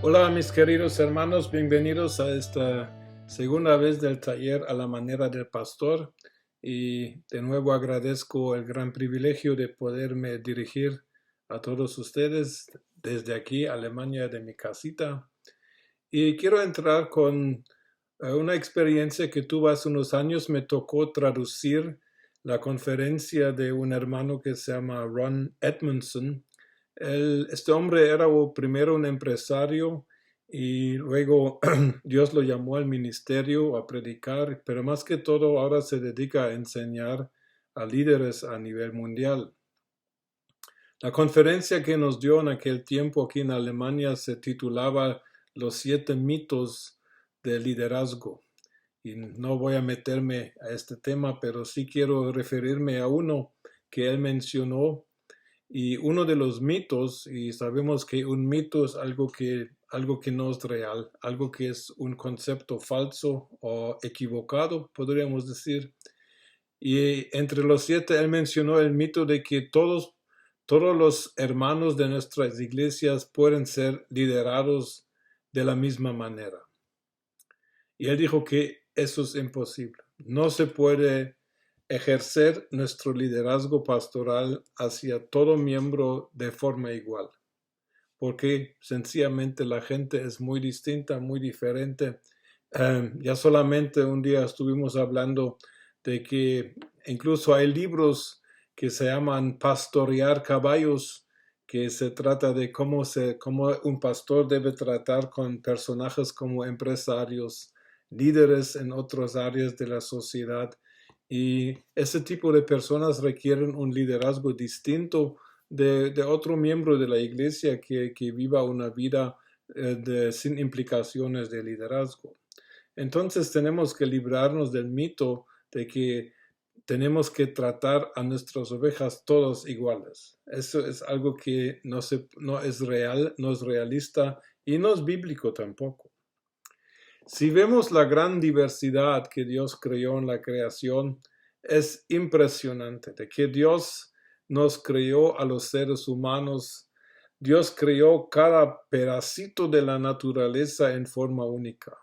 Hola mis queridos hermanos, bienvenidos a esta segunda vez del taller a la manera del pastor y de nuevo agradezco el gran privilegio de poderme dirigir a todos ustedes desde aquí, Alemania, de mi casita. Y quiero entrar con una experiencia que tuve hace unos años. Me tocó traducir la conferencia de un hermano que se llama Ron Edmondson. Este hombre era primero un empresario y luego Dios lo llamó al ministerio a predicar, pero más que todo ahora se dedica a enseñar a líderes a nivel mundial. La conferencia que nos dio en aquel tiempo aquí en Alemania se titulaba Los 7 mitos del liderazgo. Y no voy a meterme a este tema, pero sí quiero referirme a uno que él mencionó. Y uno de los mitos, y sabemos que un mito es algo que no es real, algo que es un concepto falso o equivocado, podríamos decir. Y entre los 7, él mencionó el mito de que todos los hermanos de nuestras iglesias pueden ser liderados de la misma manera. Y él dijo que eso es imposible. No se puede ejercer nuestro liderazgo pastoral hacia todo miembro de forma igual, porque sencillamente la gente es muy distinta, muy diferente. Ya solamente un día estuvimos hablando de que incluso hay libros que se llaman Pastorear caballos, que se trata de cómo un pastor debe tratar con personajes como empresarios, líderes en otras áreas de la sociedad. Y ese tipo de personas requieren un liderazgo distinto de otro miembro de la iglesia que viva una vida sin implicaciones de liderazgo. Entonces tenemos que librarnos del mito de que tenemos que tratar a nuestras ovejas todas iguales. Eso es algo que no es real, no es realista y no es bíblico tampoco. Si vemos la gran diversidad que Dios creó en la creación, es impresionante de que Dios nos creó a los seres humanos. Dios creó cada pedacito de la naturaleza en forma única.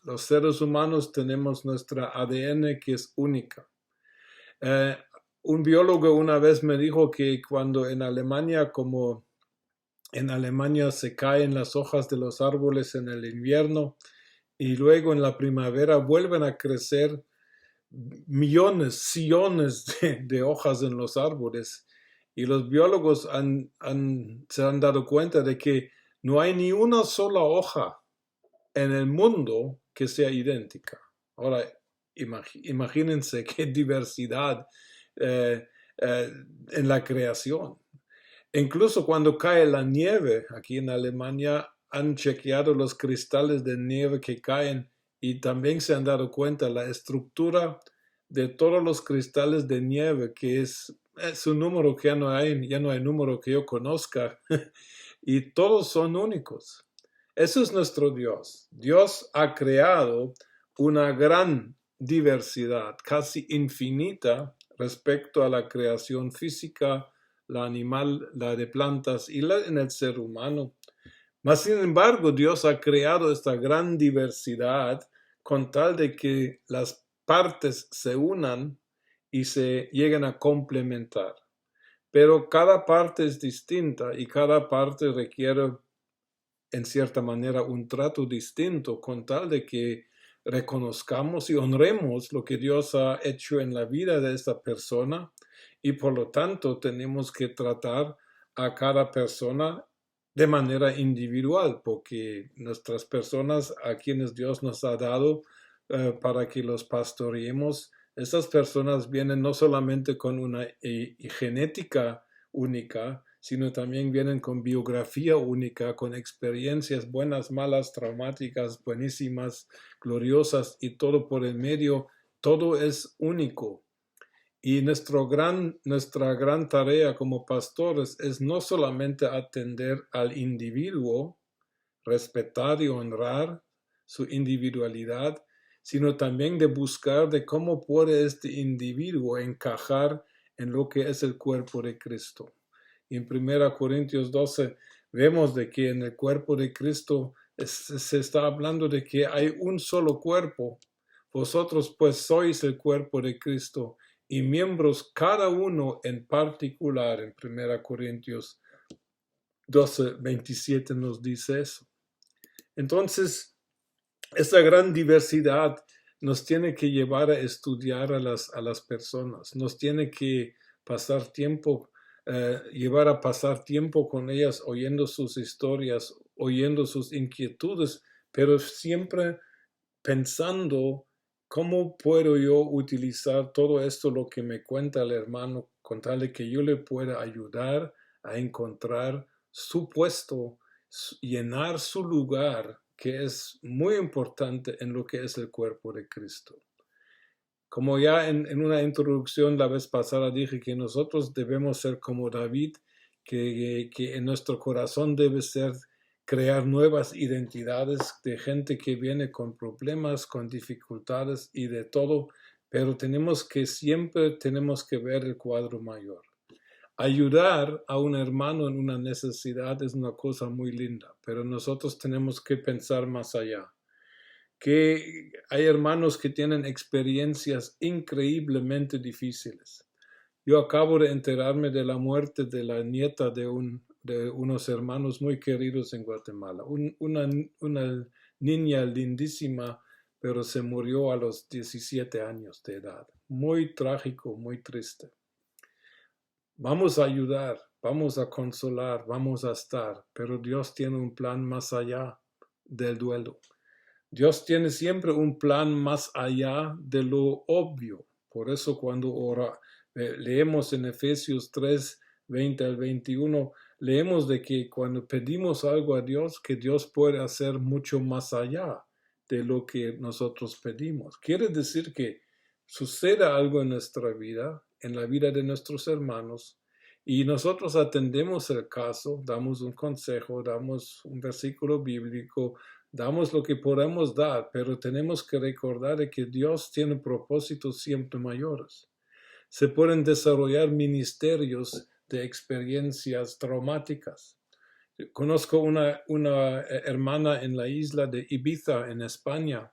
Los seres humanos tenemos nuestra ADN que es única. Eh, un biólogo una vez me dijo que cuando como en Alemania se caen las hojas de los árboles en el invierno y luego en la primavera vuelven a crecer millones, sillones de hojas en los árboles. Y los biólogos se han dado cuenta de que no hay ni una sola hoja en el mundo que sea idéntica. Ahora, imagínense qué diversidad eh, eh, en la creación. Incluso cuando cae la nieve, aquí en Alemania han chequeado los cristales de nieve que caen y también se han dado cuenta la estructura de todos los cristales de nieve, que es un número que ya no hay número que yo conozca, y todos son únicos. Eso es nuestro Dios. Dios ha creado una gran diversidad, casi infinita, respecto a la creación física, la animal, la de plantas y la en el ser humano. Mas, sin embargo, Dios ha creado esta gran diversidad con tal de que las partes se unan y se lleguen a complementar. Pero cada parte es distinta y cada parte requiere en cierta manera un trato distinto con tal de que reconozcamos y honremos lo que Dios ha hecho en la vida de esta persona y por lo tanto tenemos que tratar a cada persona de manera individual porque nuestras personas a quienes Dios nos ha dado para que los pastoreemos, estas personas vienen no solamente con una genética única, sino también vienen con biografía única, con experiencias buenas, malas, traumáticas, buenísimas, gloriosas y todo por el medio. Todo es único. Y nuestra gran tarea como pastores es no solamente atender al individuo, respetar y honrar su individualidad, sino también de buscar de cómo puede este individuo encajar en lo que es el cuerpo de Cristo. Y en 1 Corintios 12 vemos de que en el cuerpo de Cristo se está hablando de que hay un solo cuerpo. Vosotros pues sois el cuerpo de Cristo y miembros cada uno en particular. En 1 Corintios 12:27 nos dice eso. Entonces, esta gran diversidad nos tiene que llevar a estudiar a las personas, nos tiene que pasar tiempo, llevar a pasar tiempo con ellas, oyendo sus historias, oyendo sus inquietudes, pero siempre pensando cómo puedo yo utilizar todo esto, lo que me cuenta el hermano, con tal de que yo le pueda ayudar a encontrar su puesto, llenar su lugar, que es muy importante en lo que es el cuerpo de Cristo. Como ya en una introducción la vez pasada dije que nosotros debemos ser como David, que en nuestro corazón debe ser crear nuevas identidades de gente que viene con problemas, con dificultades y de todo, pero siempre tenemos que ver el cuadro mayor. Ayudar a un hermano en una necesidad es una cosa muy linda, pero nosotros tenemos que pensar más allá. Que hay hermanos que tienen experiencias increíblemente difíciles. Yo acabo de enterarme de la muerte de la nieta de unos hermanos muy queridos en Guatemala. Una niña lindísima, pero se murió a los 17 años de edad. Muy trágico, muy triste. Vamos a ayudar, vamos a consolar, vamos a estar, pero Dios tiene un plan más allá del duelo. Dios tiene siempre un plan más allá de lo obvio. Por eso cuando leemos en Efesios 3:20 al 21, leemos de que cuando pedimos algo a Dios, que Dios puede hacer mucho más allá de lo que nosotros pedimos. Quiere decir que suceda algo en nuestra vida, en la vida de nuestros hermanos, y nosotros atendemos el caso, damos un consejo, damos un versículo bíblico, damos lo que podemos dar, pero tenemos que recordar de que Dios tiene propósitos siempre mayores. Se pueden desarrollar ministerios de experiencias traumáticas. Conozco una hermana en la isla de Ibiza, en España.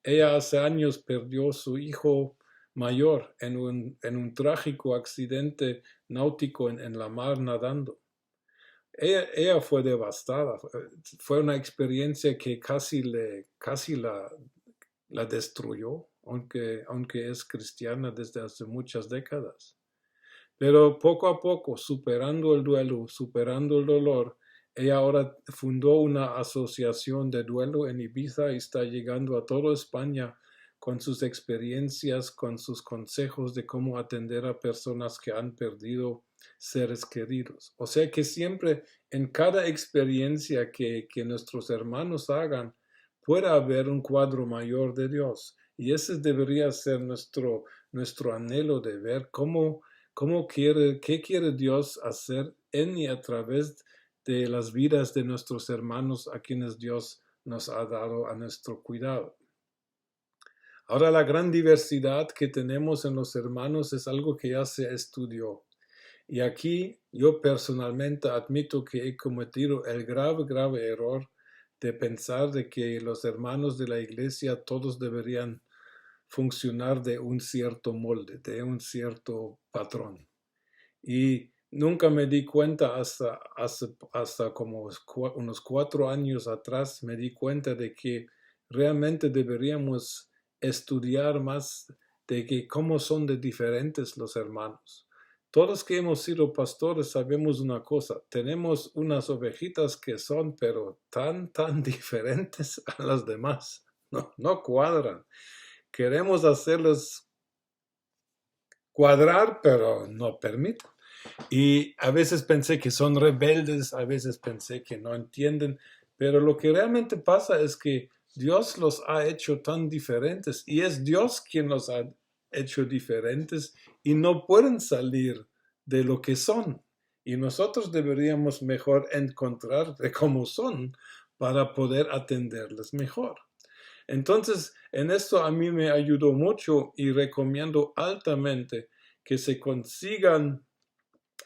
Ella hace años perdió su hijo mayor en un trágico accidente náutico en la mar nadando. Ella fue devastada, fue una experiencia que casi la destruyó, aunque es cristiana desde hace muchas décadas. Pero poco a poco, superando el duelo, superando el dolor, ella ahora fundó una asociación de duelo en Ibiza y está llegando a toda España con sus experiencias, con sus consejos de cómo atender a personas que han perdido seres queridos. O sea que siempre en cada experiencia que nuestros hermanos hagan, puede haber un cuadro mayor de Dios. Y ese debería ser nuestro anhelo de ver qué quiere Dios hacer en y a través de las vidas de nuestros hermanos a quienes Dios nos ha dado a nuestro cuidado. Ahora, la gran diversidad que tenemos en los hermanos es algo que ya se estudió. Y aquí yo personalmente admito que he cometido el grave error de pensar de que los hermanos de la iglesia todos deberían funcionar de un cierto molde, de un cierto patrón. Y nunca me di cuenta hasta como unos 4 años atrás, me di cuenta de que realmente deberíamos estudiar más de que cómo son de diferentes los hermanos. Todos que hemos sido pastores sabemos una cosa, tenemos unas ovejitas que son pero tan diferentes a las demás, no cuadran. Queremos hacerlos cuadrar, pero no permiten. Y a veces pensé que son rebeldes, a veces pensé que no entienden, pero lo que realmente pasa es que Dios los ha hecho tan diferentes y es Dios quien los ha hecho diferentes y no pueden salir de lo que son. Y nosotros deberíamos mejor encontrar de cómo son para poder atenderles mejor. Entonces, en esto a mí me ayudó mucho y recomiendo altamente que se consigan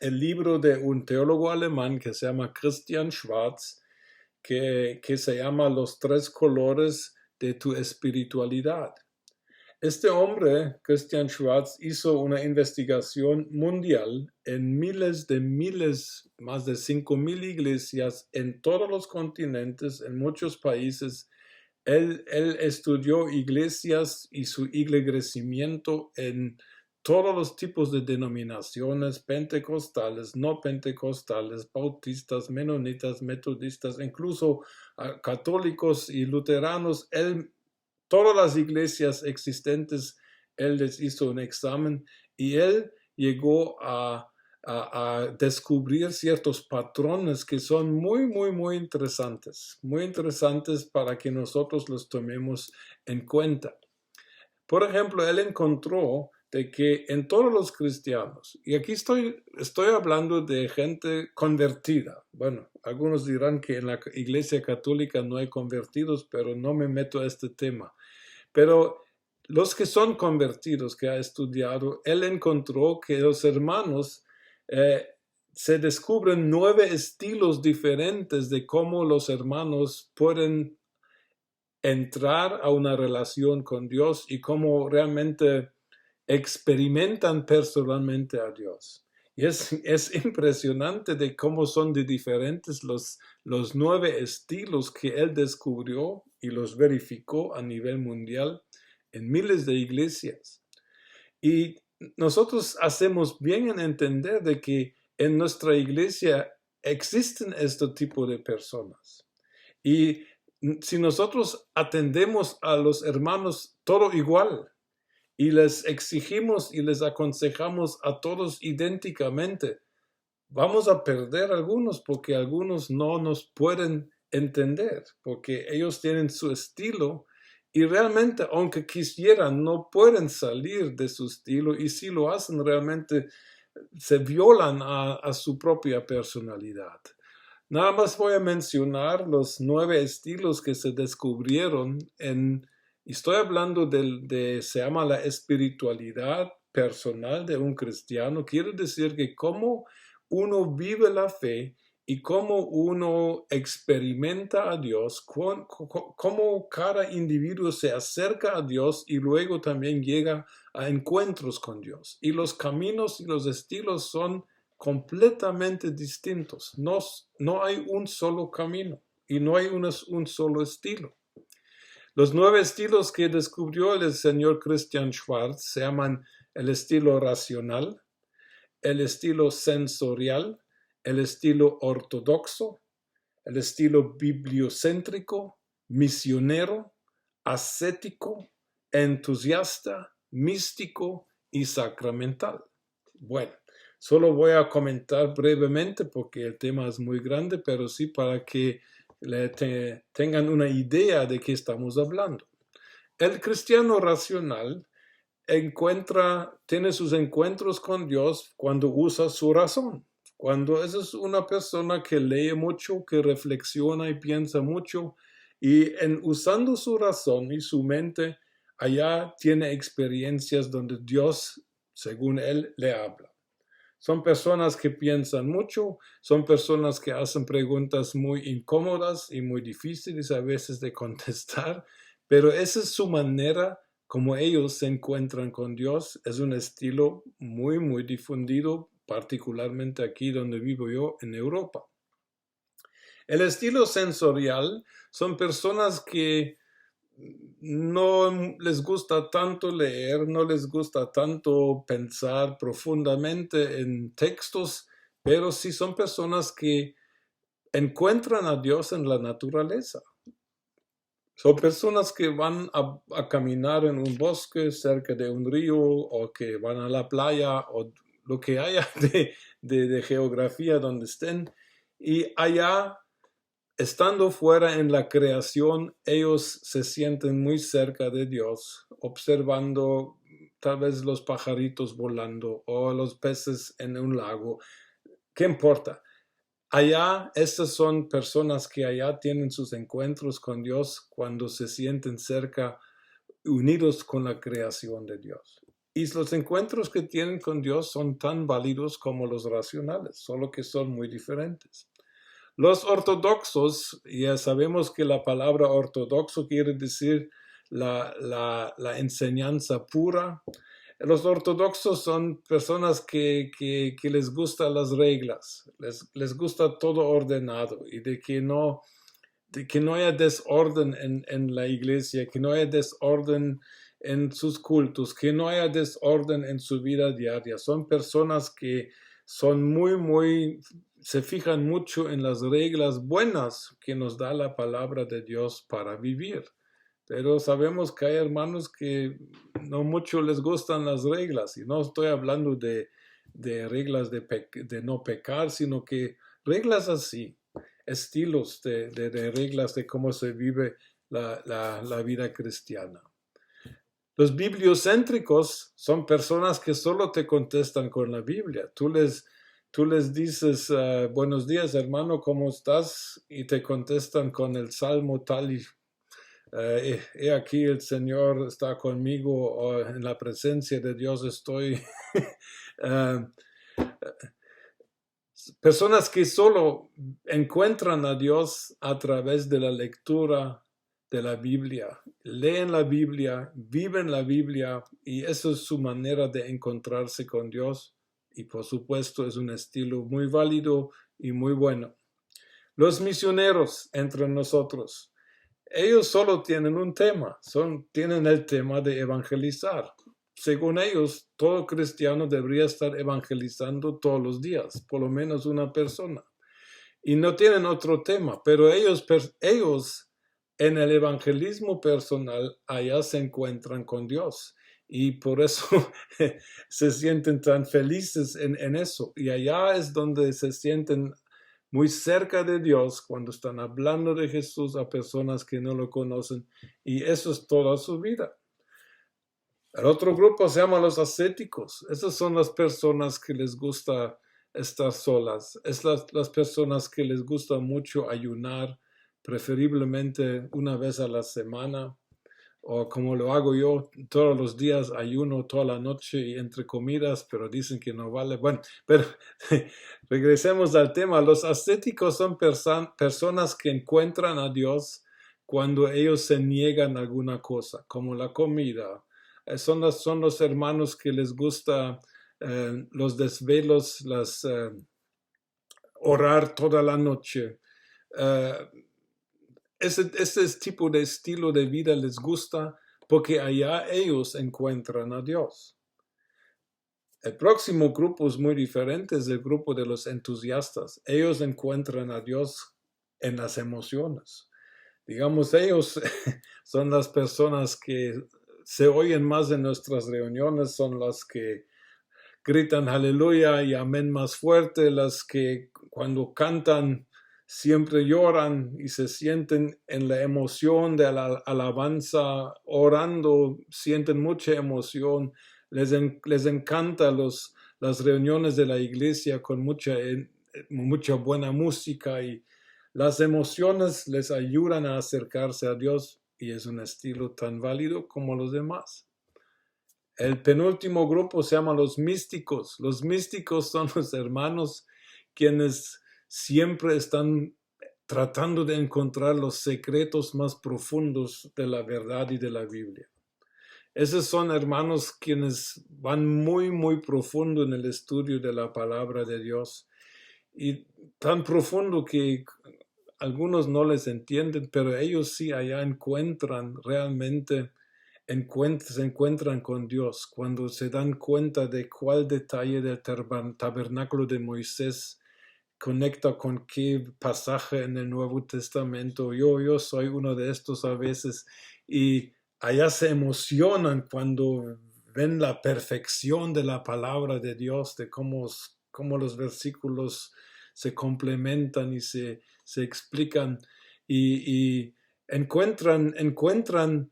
el libro de un teólogo alemán que se llama Christian Schwarz, que se llama Los tres colores de tu espiritualidad. Este hombre, Christian Schwarz, hizo una investigación mundial en miles, más de 5,000 iglesias en todos los continentes, en muchos países. Él estudió iglesias y su crecimiento en todos los tipos de denominaciones, pentecostales, no pentecostales, bautistas, menonitas, metodistas, incluso católicos y luteranos. Todas las iglesias existentes, él les hizo un examen y él llegó a descubrir ciertos patrones que son muy interesantes para que nosotros los tomemos en cuenta. Por ejemplo, él encontró de que en todos los cristianos, y aquí estoy hablando de gente convertida. Bueno, algunos dirán que en la Iglesia Católica no hay convertidos, pero no me meto a este tema. Pero los que son convertidos, que ha estudiado, él encontró que los hermanos se descubren 9 estilos diferentes de cómo los hermanos pueden entrar a una relación con Dios y cómo realmente experimentan personalmente a Dios. Y es impresionante de cómo son de diferentes los 9 estilos que él descubrió y los verificó a nivel mundial en miles de iglesias. Y nosotros hacemos bien en entender de que en nuestra iglesia existen este tipo de personas. Y si nosotros atendemos a los hermanos todo igual, y les exigimos y les aconsejamos a todos idénticamente, vamos a perder algunos porque algunos no nos pueden entender, porque ellos tienen su estilo y realmente, aunque quisieran, no pueden salir de su estilo, y si lo hacen realmente se violan a su propia personalidad. Nada más voy a mencionar los 9 estilos que se descubrieron estoy hablando se llama la espiritualidad personal de un cristiano. Quiere decir que cómo uno vive la fe y cómo uno experimenta a Dios, cómo cada individuo se acerca a Dios y luego también llega a encuentros con Dios. Y los caminos y los estilos son completamente distintos. No hay un solo camino y no hay un solo estilo. Los 9 estilos que descubrió el señor Christian Schwarz se llaman el estilo racional, el estilo sensorial, el estilo ortodoxo, el estilo bibliocéntrico, misionero, ascético, entusiasta, místico y sacramental. Bueno, solo voy a comentar brevemente porque el tema es muy grande, pero sí para que tengan una idea de qué estamos hablando. El cristiano racional tiene sus encuentros con Dios cuando usa su razón. Cuando es una persona que lee mucho, que reflexiona y piensa mucho, y usando su razón y su mente, allá tiene experiencias donde Dios, según él, le habla. Son personas que piensan mucho, son personas que hacen preguntas muy incómodas y muy difíciles a veces de contestar, pero esa es su manera como ellos se encuentran con Dios. Es un estilo muy difundido, particularmente aquí donde vivo yo, en Europa. El estilo sensorial son personas que no les gusta tanto leer, no les gusta tanto pensar profundamente en textos, pero sí son personas que encuentran a Dios en la naturaleza. Son personas que van a caminar en un bosque cerca de un río, o que van a la playa, o lo que haya de geografía donde estén, y allá, estando fuera en la creación, ellos se sienten muy cerca de Dios, observando tal vez los pajaritos volando o los peces en un lago. ¿Qué importa? Allá, estas son personas que allá tienen sus encuentros con Dios cuando se sienten cerca, unidos con la creación de Dios. Y los encuentros que tienen con Dios son tan válidos como los racionales, solo que son muy diferentes. Los ortodoxos, ya sabemos que la palabra ortodoxo quiere decir la enseñanza pura. Los ortodoxos son personas que les gustan las reglas, les gusta todo ordenado y de que no haya desorden en la iglesia, que no haya desorden en sus cultos, que no haya desorden en su vida diaria. Son personas que son se fijan mucho en las reglas buenas que nos da la palabra de Dios para vivir. Pero sabemos que hay hermanos que no mucho les gustan las reglas, y no estoy hablando de reglas de no pecar, sino que reglas así, estilos de reglas de cómo se vive la vida cristiana. Los bibliocéntricos son personas que solo te contestan con la Biblia. Tú les dices, buenos días hermano, ¿cómo estás? Y te contestan con el salmo tal y he aquí el Señor está conmigo, o en la presencia de Dios estoy. Personas que solo encuentran a Dios a través de la lectura de la Biblia, leen la Biblia, viven la Biblia, y eso es su manera de encontrarse con Dios, y por supuesto es un estilo muy válido y muy bueno. Los misioneros entre nosotros, ellos solo tienen un tema, tienen el tema de evangelizar. Según ellos, todo cristiano debería estar evangelizando todos los días, por lo menos una persona. Y no tienen otro tema, pero ellos en el evangelismo personal, allá se encuentran con Dios. Y por eso se sienten tan felices en eso. Y allá es donde se sienten muy cerca de Dios cuando están hablando de Jesús a personas que no lo conocen. Y eso es toda su vida. El otro grupo se llama los ascéticos. Esas son las personas que les gusta estar solas. Es las personas que les gusta mucho ayunar, preferiblemente una vez a la semana, o como lo hago yo, todos los días ayuno toda la noche y entre comidas, pero dicen que no vale. Bueno, pero regresemos al tema. Los ascéticos son personas que encuentran a Dios cuando ellos se niegan a alguna cosa, como la comida. Son los hermanos que les gusta los desvelos, orar toda la noche. Ese tipo de estilo de vida les gusta porque allá ellos encuentran a Dios. El próximo grupo es muy diferente, es el grupo de los entusiastas. Ellos encuentran a Dios en las emociones. Digamos, ellos son las personas que se oyen más en nuestras reuniones, son las que gritan aleluya y amén más fuerte, las que cuando cantan siempre lloran y se sienten en la emoción de la alabanza, orando, sienten mucha emoción. Les encanta las reuniones de la iglesia con mucha buena música, y las emociones les ayudan a acercarse a Dios, y es un estilo tan válido como los demás. El penúltimo grupo se llama los místicos. Los místicos son los hermanos quienes siempre están tratando de encontrar los secretos más profundos de la verdad y de la Biblia. Esos son hermanos quienes van muy, muy profundo en el estudio de la palabra de Dios, y tan profundo que algunos no les entienden, pero ellos sí allá encuentran realmente, se encuentran con Dios cuando se dan cuenta de cuál detalle del tabernáculo de Moisés conecta con qué pasaje en el Nuevo Testamento. Yo soy uno de estos a veces, y allá se emocionan cuando ven la perfección de la palabra de Dios, de cómo los versículos se complementan y se explican, y encuentran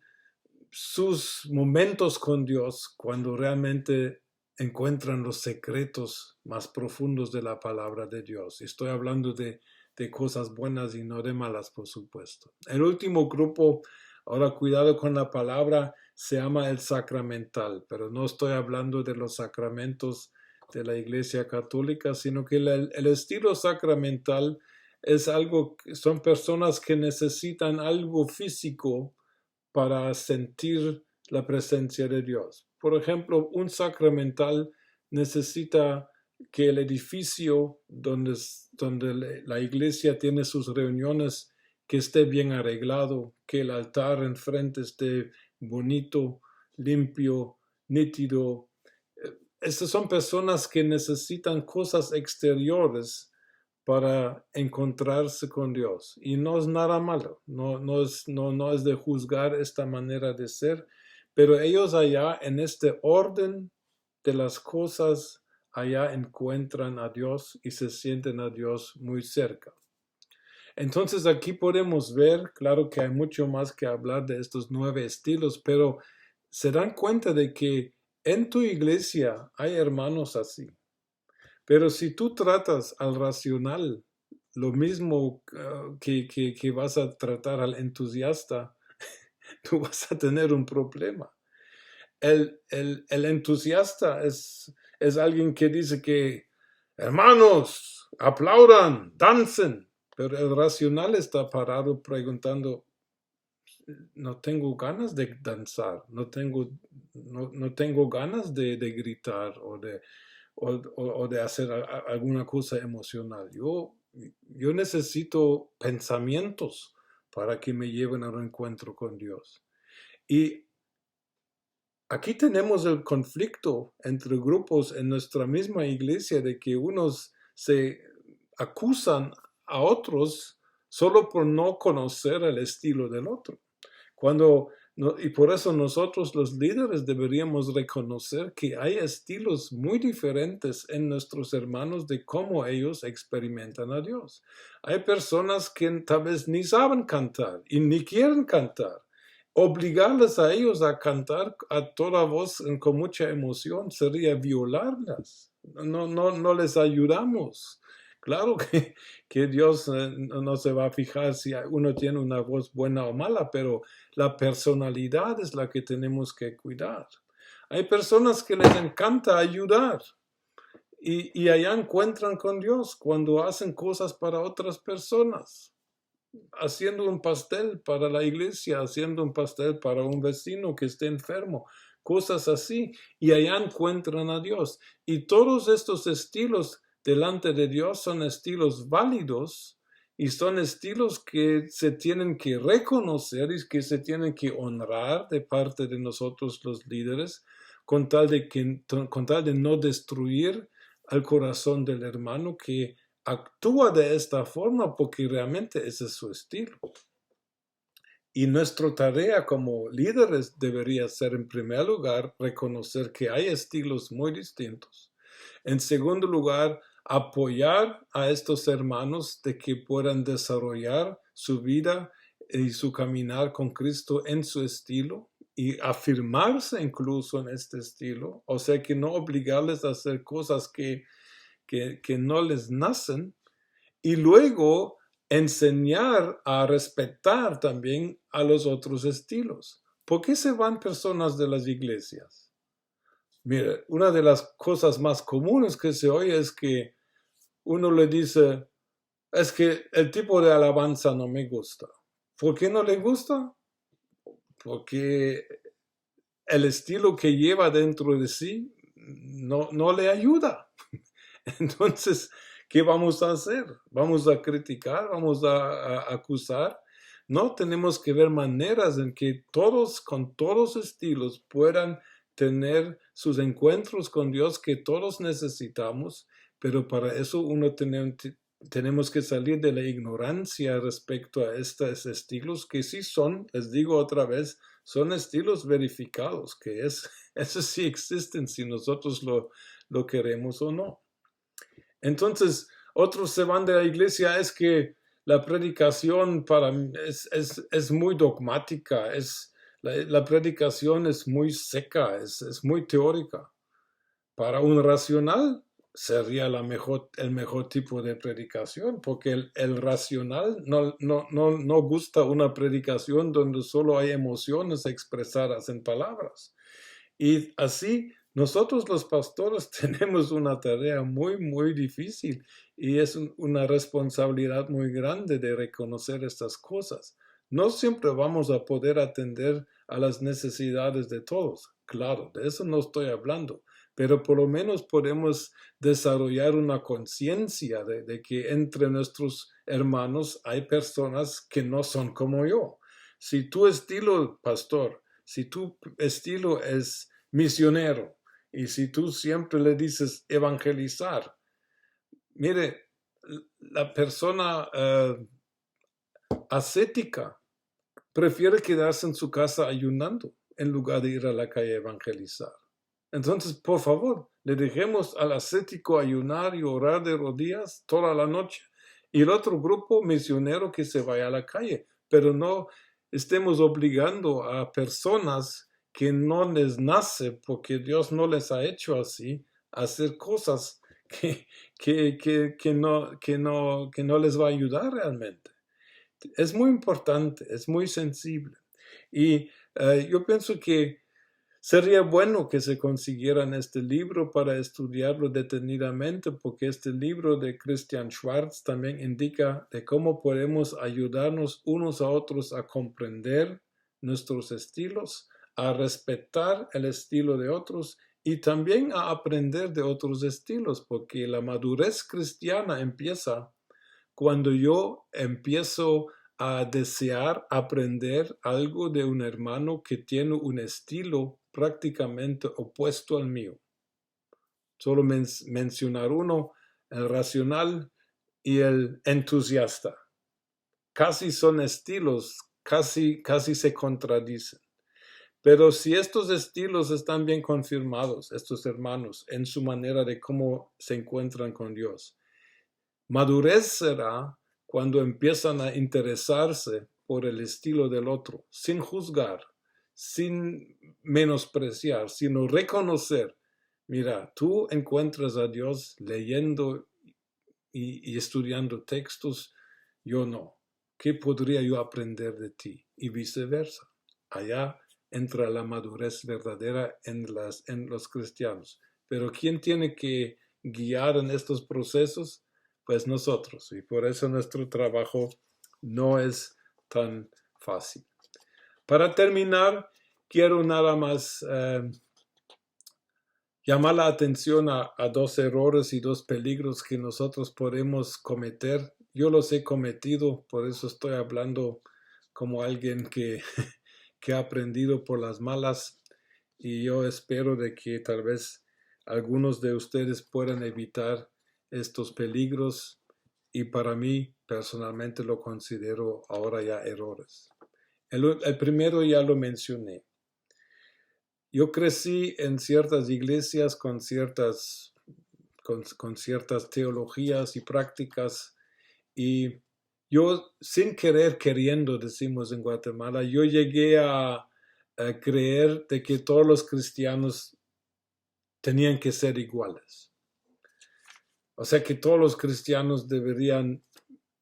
sus momentos con Dios cuando realmente encuentran los secretos más profundos de la palabra de Dios. Estoy hablando de cosas buenas y no de malas, por supuesto. El último grupo Ahora, cuidado con la palabra, se llama el sacramental, pero no estoy hablando de los sacramentos de la Iglesia Católica, sino que el estilo sacramental es algo, son personas que necesitan algo físico para sentir la presencia de Dios. Por ejemplo, un sacramental necesita que el edificio donde la iglesia tiene sus reuniones, que esté bien arreglado, que el altar enfrente esté bonito, limpio, nítido. Estas son personas que necesitan cosas exteriores para encontrarse con Dios. Y no es nada malo, no es de juzgar esta manera de ser, pero ellos allá en este orden de las cosas, allá encuentran a Dios y se sienten a Dios muy cerca. Entonces aquí podemos ver, claro que hay mucho más que hablar de estos 9 estilos, pero se dan cuenta de que en tu iglesia hay hermanos así. Pero si tú tratas al racional lo mismo que vas a tratar al entusiasta, tú vas a tener un problema. El entusiasta es alguien que dice que, hermanos, aplaudan, dancen, pero el racional está parado preguntando, no tengo ganas de danzar, no tengo ganas de gritar o de hacer alguna cosa emocional. Yo necesito pensamientos para que me lleven al encuentro con Dios. Y aquí tenemos el conflicto entre grupos en nuestra misma iglesia de que unos se acusan a otros solo por no conocer el estilo del otro. Y por eso nosotros los líderes deberíamos reconocer que hay estilos muy diferentes en nuestros hermanos de cómo ellos experimentan a Dios. Hay personas que tal vez ni saben cantar y ni quieren cantar. Obligarles a ellos a cantar a toda voz con mucha emoción sería violarlas. No les ayudamos. Claro que Dios no se va a fijar si uno tiene una voz buena o mala, pero la personalidad es la que tenemos que cuidar. Hay personas que les encanta ayudar y allá encuentran con Dios cuando hacen cosas para otras personas, haciendo un pastel para la iglesia, haciendo un pastel para un vecino que esté enfermo, cosas así, y allá encuentran a Dios. Y todos estos estilos delante de Dios son estilos válidos y son estilos que se tienen que reconocer y que se tienen que honrar de parte de nosotros los líderes con tal de no destruir al corazón del hermano que actúa de esta forma porque realmente ese es su estilo. Y nuestra tarea como líderes debería ser, en primer lugar, reconocer que hay estilos muy distintos. En segundo lugar, apoyar a estos hermanos de que puedan desarrollar su vida y su caminar con Cristo en su estilo y afirmarse incluso en este estilo. O sea, que no obligarles a hacer cosas que no les nacen. Y luego enseñar a respetar también a los otros estilos. ¿Por qué se van personas de las iglesias? Mire, una de las cosas más comunes que se oye es que uno le dice, es que el tipo de alabanza no me gusta. ¿Por qué no le gusta? Porque el estilo que lleva dentro de sí no le ayuda. Entonces, ¿qué vamos a hacer? ¿Vamos a criticar? ¿Vamos a acusar? No, tenemos que ver maneras en que todos, con todos estilos, puedan tener sus encuentros con Dios que todos necesitamos, pero para eso tenemos que salir de la ignorancia respecto a estos estilos que sí son, les digo otra vez, son estilos verificados, que esos sí existen si nosotros lo queremos o no. Entonces, otros se van de la iglesia, es que la predicación para mí es muy dogmática, la predicación es muy seca, es muy teórica. Para un racional, sería el mejor tipo de predicación, porque el racional no gusta una predicación donde solo hay emociones expresadas en palabras. Y así nosotros los pastores tenemos una tarea muy difícil y es una responsabilidad muy grande de reconocer estas cosas. No siempre vamos a poder atender a las necesidades de todos, claro, de eso no estoy hablando, pero por lo menos podemos desarrollar una conciencia de que entre nuestros hermanos hay personas que no son como yo. Si tu estilo, pastor, si tu estilo es misionero y si tú siempre le dices evangelizar, mire, la persona ascética prefiere quedarse en su casa ayunando en lugar de ir a la calle a evangelizar. Entonces, por favor, le dejemos al ascético ayunar y orar de rodillas toda la noche y el otro grupo misionero que se vaya a la calle, pero no estemos obligando a personas que no les nace porque Dios no les ha hecho así a hacer cosas que no les va a ayudar realmente. Es muy importante, es muy sensible. Y yo pienso que sería bueno que se consiguieran este libro para estudiarlo detenidamente, porque este libro de Christian Schwarz también indica de cómo podemos ayudarnos unos a otros a comprender nuestros estilos, a respetar el estilo de otros y también a aprender de otros estilos, porque la madurez cristiana empieza cuando yo empiezo a desear aprender algo de un hermano que tiene un estilo prácticamente opuesto al mío. Solo mencionar uno, el racional y el entusiasta. Casi son estilos, casi se contradicen. Pero si estos estilos están bien confirmados, estos hermanos, en su manera de cómo se encuentran con Dios, madurez será cuando empiezan a interesarse por el estilo del otro, sin juzgar, sin menospreciar, sino reconocer. Mira, tú encuentras a Dios leyendo y estudiando textos, yo no. ¿Qué podría yo aprender de ti? Y viceversa. Allá entra la madurez verdadera en los cristianos. Pero ¿quién tiene que guiar en estos procesos? Pues nosotros. Y por eso nuestro trabajo no es tan fácil. Para terminar, quiero nada más llamar la atención a dos errores y dos peligros que nosotros podemos cometer. Yo los he cometido, por eso estoy hablando como alguien que, que ha aprendido por las malas, y yo espero de que tal vez algunos de ustedes puedan evitar estos peligros, y para mí personalmente lo considero ahora ya errores. El primero ya lo mencioné. Yo crecí en ciertas iglesias con ciertas teologías y prácticas, y yo sin querer queriendo, decimos en Guatemala, yo llegué a creer de que todos los cristianos tenían que ser iguales. O sea que todos los cristianos deberían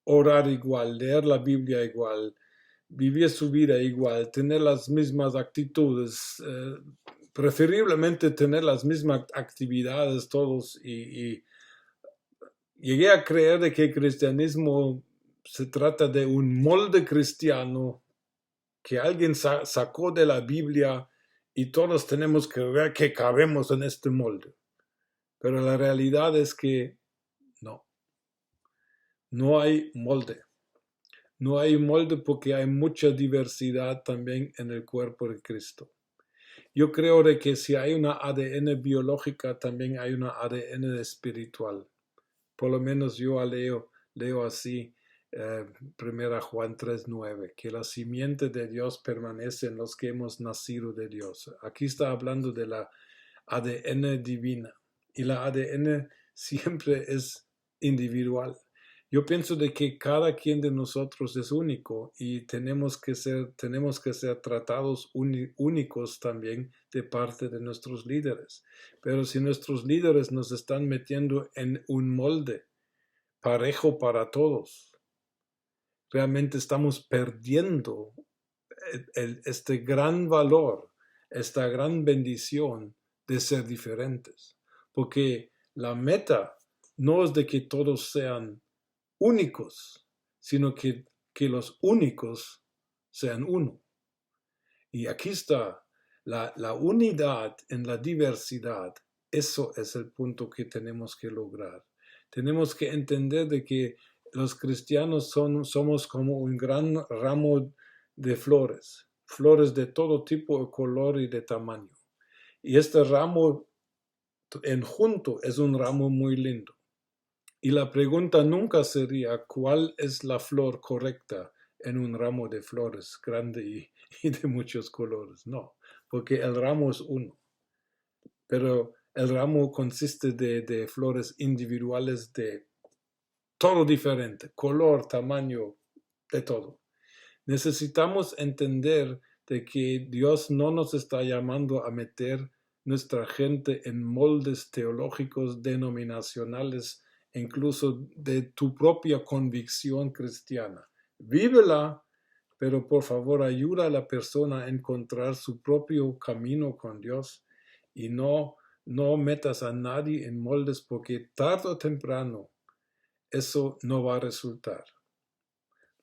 orar igual, leer la Biblia igual, vivir su vida igual, tener las mismas actitudes, preferiblemente tener las mismas actividades todos, y llegué a creer de que el cristianismo se trata de un molde cristiano que alguien sacó de la Biblia y todos tenemos que ver que cabemos en este molde. Pero la realidad es que no hay molde. No hay molde porque hay mucha diversidad también en el cuerpo de Cristo. Yo creo de que si hay una ADN biológica, también hay una ADN espiritual. Por lo menos yo leo así, 1 Juan 3:9, que la simiente de Dios permanece en los que hemos nacido de Dios. Aquí está hablando de la ADN divina, y la ADN siempre es individual. Yo pienso de que cada quien de nosotros es único y tenemos que ser tratados únicos también de parte de nuestros líderes. Pero si nuestros líderes nos están metiendo en un molde parejo para todos, realmente estamos perdiendo este gran valor, esta gran bendición de ser diferentes. Porque la meta no es de que todos sean únicos, sino que los únicos sean uno. Y aquí está la unidad en la diversidad. Eso es el punto que tenemos que lograr. Tenemos que entender de que los cristianos somos como un gran ramo de flores, flores de todo tipo de color y de tamaño. Y este ramo en junto es un ramo muy lindo. Y la pregunta nunca sería cuál es la flor correcta en un ramo de flores grande y de muchos colores. No, porque el ramo es uno. Pero el ramo consiste de flores individuales de todo diferente, color, tamaño, de todo. Necesitamos entender de que Dios no nos está llamando a meter nuestra gente en moldes teológicos denominacionales, incluso de tu propia convicción cristiana. Vívela, pero por favor ayuda a la persona a encontrar su propio camino con Dios y no metas a nadie en moldes porque tarde o temprano eso no va a resultar.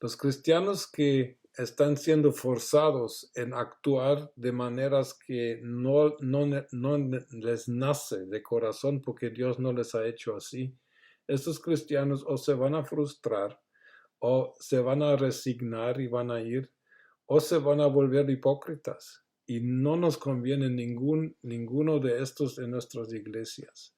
Los cristianos que están siendo forzados en actuar de maneras que no les nace de corazón porque Dios no les ha hecho así, estos cristianos o se van a frustrar o se van a resignar y van a ir o se van a volver hipócritas. Y no nos conviene ninguno de estos en nuestras iglesias.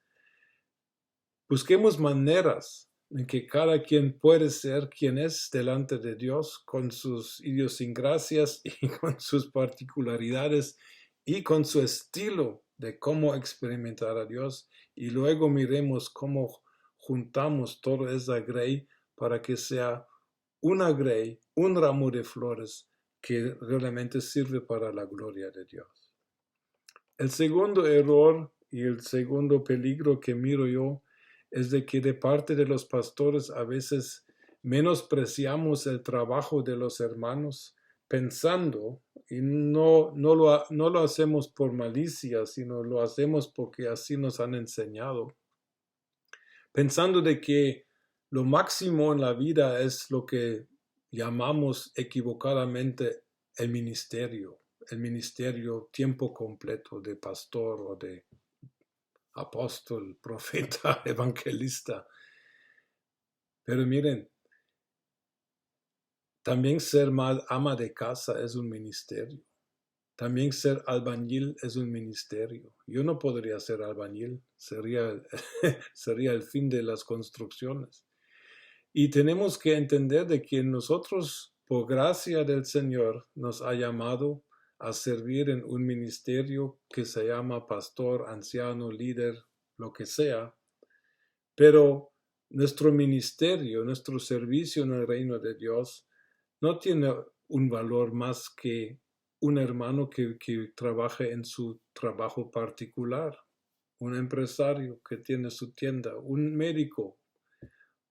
Busquemos maneras en que cada quien puede ser quien es delante de Dios con sus idiosincrasias y con sus particularidades y con su estilo de cómo experimentar a Dios y luego miremos cómo juntamos toda esa grey para que sea una grey, un ramo de flores que realmente sirve para la gloria de Dios. El segundo error y el segundo peligro que miro yo es de que de parte de los pastores a veces menospreciamos el trabajo de los hermanos pensando, y no lo hacemos por malicia, sino lo hacemos porque así nos han enseñado, pensando de que lo máximo en la vida es lo que llamamos equivocadamente el ministerio tiempo completo de pastor o de apóstol, profeta, evangelista. Pero miren, también ser ama de casa es un ministerio. También ser albañil es un ministerio. Yo no podría ser albañil, sería el fin de las construcciones. Y tenemos que entender de que nosotros, por gracia del Señor, nos ha llamado a servir en un ministerio que se llama pastor, anciano, líder, lo que sea, pero nuestro ministerio, nuestro servicio en el reino de Dios no tiene un valor más que un hermano que trabaje en su trabajo particular, un empresario que tiene su tienda, un médico,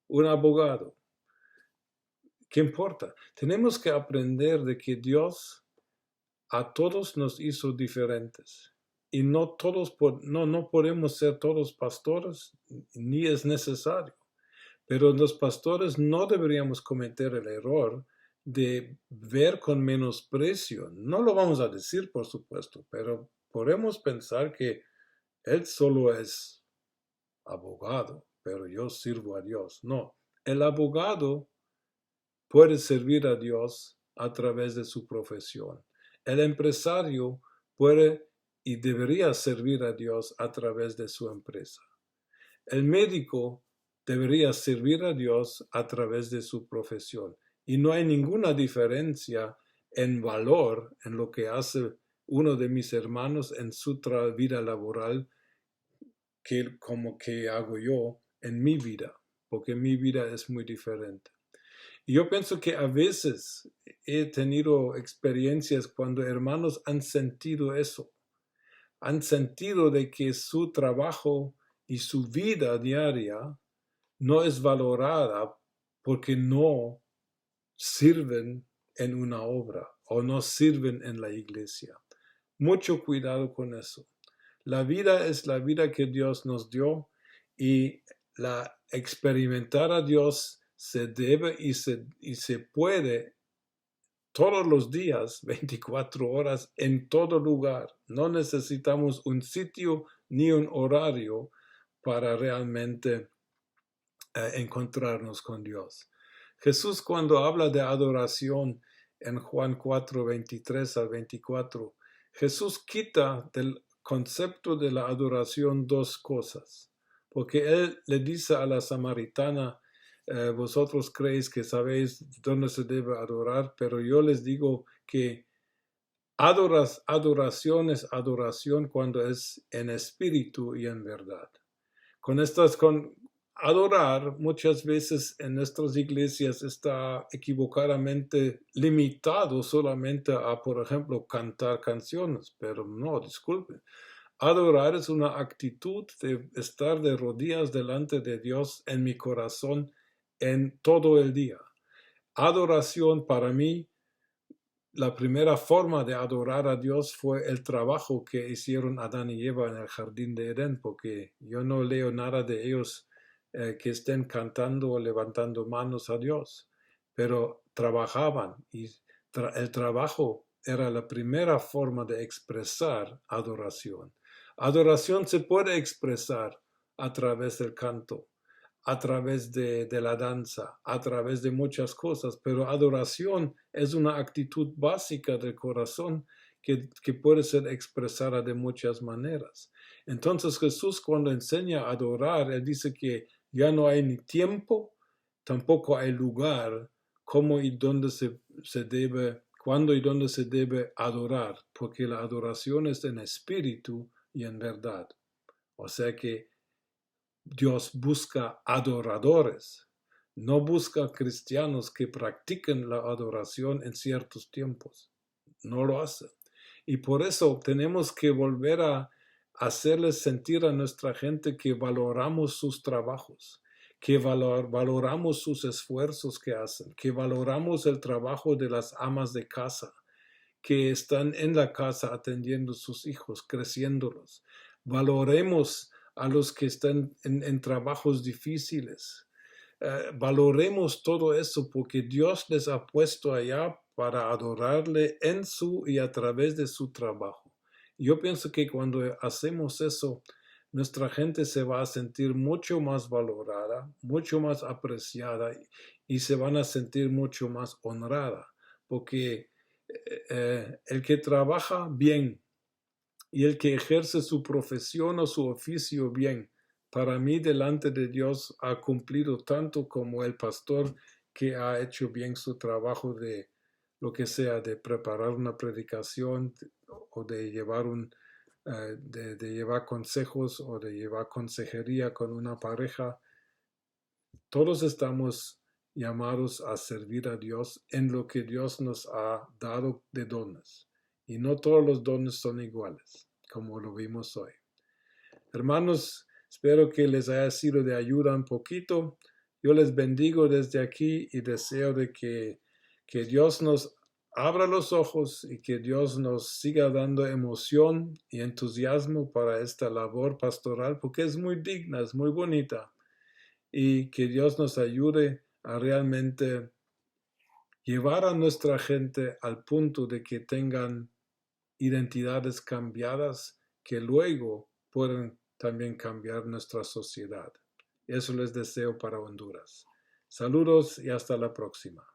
un abogado. ¿Qué importa? Tenemos que aprender de que Dios a todos nos hizo diferentes y no podemos ser todos pastores, ni es necesario. Pero los pastores no deberíamos cometer el error de ver con menosprecio. No lo vamos a decir, por supuesto, pero podemos pensar que él solo es abogado, pero yo sirvo a Dios. No, el abogado puede servir a Dios a través de su profesión. El empresario puede y debería servir a Dios a través de su empresa. El médico debería servir a Dios a través de su profesión. Y no hay ninguna diferencia en valor en lo que hace uno de mis hermanos en su vida laboral como que hago yo en mi vida. porque mi vida es muy diferente. Y yo pienso que a veces he tenido experiencias cuando hermanos han sentido eso, han sentido de que su trabajo y su vida diaria no es valorada porque no sirven en una obra o no sirven en la iglesia. Mucho cuidado con eso. La vida es la vida que Dios nos dio y la experimentar a Dios se debe y se puede todos los días, 24 horas, en todo lugar. No necesitamos un sitio ni un horario para realmente encontrarnos con Dios. Jesús, cuando habla de adoración en Juan 4, 23 al 24, Jesús quita del concepto de la adoración dos cosas, porque él le dice a la samaritana, vosotros creéis que sabéis dónde se debe adorar, pero yo les digo que adoración es adoración cuando es en espíritu y en verdad. Con adorar muchas veces en nuestras iglesias está equivocadamente limitado solamente a, por ejemplo, cantar canciones, pero no, disculpen. Adorar es una actitud de estar de rodillas delante de Dios en mi corazón en todo el día. Adoración para mí, la primera forma de adorar a Dios fue el trabajo que hicieron Adán y Eva en el jardín de Edén, porque yo no leo nada de ellos que estén cantando o levantando manos a Dios, pero trabajaban y el trabajo era la primera forma de expresar adoración. Adoración se puede expresar a través del canto, a través de la danza, a través de muchas cosas, pero adoración es una actitud básica del corazón que puede ser expresada de muchas maneras. Entonces Jesús, cuando enseña a adorar, él dice que ya no hay ni tiempo, tampoco hay lugar, cómo y dónde se debe, cuándo y dónde se debe adorar, porque la adoración es en espíritu y en verdad. O sea que Dios busca adoradores, no busca cristianos que practiquen la adoración en ciertos tiempos. No lo hace. Y por eso tenemos que volver a hacerles sentir a nuestra gente que valoramos sus trabajos, que valoramos sus esfuerzos que hacen, que valoramos el trabajo de las amas de casa, que están en la casa atendiendo a sus hijos, creciéndolos. Valoremos a los que están en trabajos difíciles. Valoremos todo eso porque Dios les ha puesto allá para adorarle en su y a través de su trabajo. Yo pienso que cuando hacemos eso, nuestra gente se va a sentir mucho más valorada, mucho más apreciada y se van a sentir mucho más honrada, porque el que trabaja bien y el que ejerce su profesión o su oficio bien, para mí delante de Dios ha cumplido tanto como el pastor que ha hecho bien su trabajo de lo que sea, de preparar una predicación o de llevar de llevar consejos o de llevar consejería con una pareja. Todos estamos llamados a servir a Dios en lo que Dios nos ha dado de dones. Y no todos los dones son iguales, como lo vimos hoy. Hermanos, espero que les haya sido de ayuda un poquito. Yo les bendigo desde aquí y deseo de que Dios nos abra los ojos y que Dios nos siga dando emoción y entusiasmo para esta labor pastoral, porque es muy digna, es muy bonita. Y que Dios nos ayude a realmente llevar a nuestra gente al punto de que tengan identidades cambiadas que luego pueden también cambiar nuestra sociedad. Eso les deseo para Honduras. Saludos y hasta la próxima.